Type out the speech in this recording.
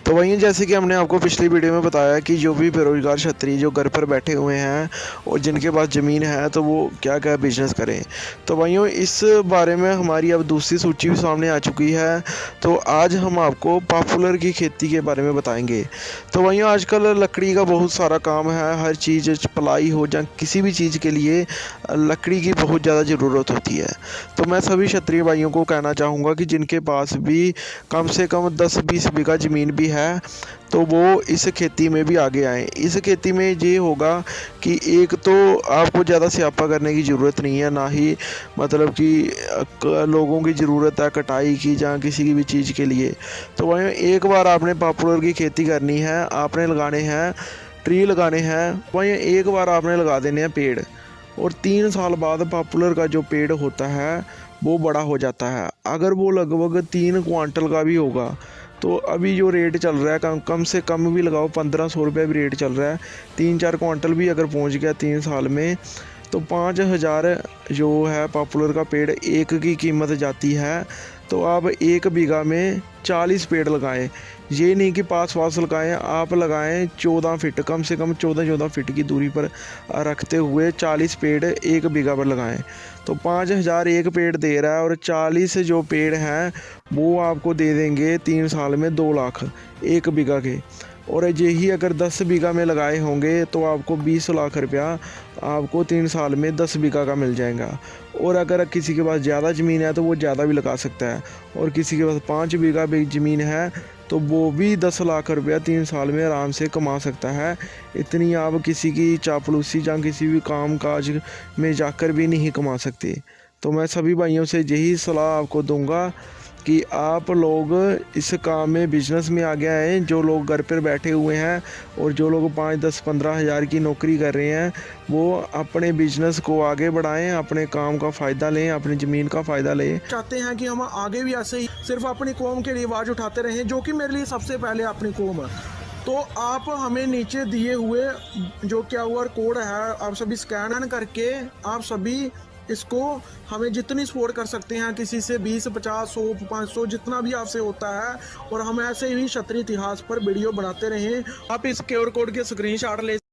तो वहीं जैसे कि हमने आपको पिछली वीडियो में बताया कि जो भी बेरोज़गार क्षत्रिय जो घर पर बैठे हुए हैं और जिनके पास ज़मीन है तो वो क्या क्या बिजनेस करें। तो वहीं इस बारे में हमारी अब दूसरी सूची भी सामने आ चुकी है। तो आज हम आपको पॉपुलर की खेती के बारे में बताएंगे। तो वहीं आजकल लकड़ी का बहुत सारा काम है, हर चीज़ पलाई हो या किसी भी चीज़ के लिए लकड़ी की बहुत ज़्यादा ज़रूरत होती है। तो मैं सभी क्षत्रिय भाइयों को कहना चाहूँगा कि जिनके पास भी कम से कम 10-20 बीघा ज़मीन भी है तो वो इस खेती में भी आगे आएँ। इस खेती में ये होगा कि एक तो आपको ज़्यादा स्यापा करने की ज़रूरत नहीं है, ना ही मतलब कि लोगों की ज़रूरत है कटाई की या किसी की भी चीज़ के लिए। तो वहीं एक बार आपने पॉपुलर की खेती करनी है, आपने लगाने हैं ट्री लगाने हैं, वहीं एक बार आपने लगा देने हैं पेड़, और 3 साल बाद पॉपुलर का जो पेड़ होता है वो बड़ा हो जाता है। अगर वो लगभग 3 क्वांटल का भी होगा तो अभी जो रेट चल रहा है कम से कम भी लगाओ 1500 रुपये भी रेट चल रहा है। 3-4 क्वांटल भी अगर पहुंच गया 3 साल में तो 5000 जो है पॉपुलर का पेड़ एक की कीमत जाती है। तो आप 1 बीघा में 40 पेड़ लगाएं। ये नहीं कि पास पास लगाएं, आप लगाएं 14 फीट, कम से कम 14-14 फीट की दूरी पर रखते हुए 40 पेड़ 1 बीघा पर लगाएं। तो 5000 एक पेड़ दे रहा है और 40 जो पेड़ हैं वो आपको दे देंगे 3 साल में 2 लाख 1 बीघा के। और यही अगर 10 बीघा में लगाए होंगे तो आपको 20 लाख रुपया आपको 3 साल में 10 बीघा का मिल जाएगा। और अगर किसी के पास ज़्यादा ज़मीन है तो वो ज़्यादा भी लगा सकता है, और किसी के पास 5 बीघा भी ज़मीन है तो वो भी 10 लाख रुपया 3 साल में आराम से कमा सकता है। इतनी आप किसी की चापलूसी या किसी भी काम काज में जाकर भी नहीं कमा सकते। तो मैं सभी भाइयों से यही सलाह आपको दूंगा कि आप लोग इस काम में बिजनेस में आगे आएँ। जो लोग घर पर बैठे हुए हैं और जो लोग 5-10-15 हज़ार की नौकरी कर रहे हैं वो अपने बिजनेस को आगे बढ़ाएं, अपने काम का फ़ायदा लें, अपनी ज़मीन का फ़ायदा लें। चाहते हैं कि हम आगे भी ऐसे ही सिर्फ अपनी कौम के लिए आवाज़ उठाते रहें, जो कि मेरे लिए सबसे पहले अपनी कौम है। तो आप हमें नीचे दिए हुए जो QR कोड है आप सभी स्कैन करके आप सभी इसको हमें जितनी सपोर्ट कर सकते हैं, किसी से 20, 50, 100, 500 जितना भी आपसे होता है, और हम ऐसे ही क्षत्रिय इतिहास पर वीडियो बनाते रहें। आप इस QR कोड के स्क्रीनशॉट ले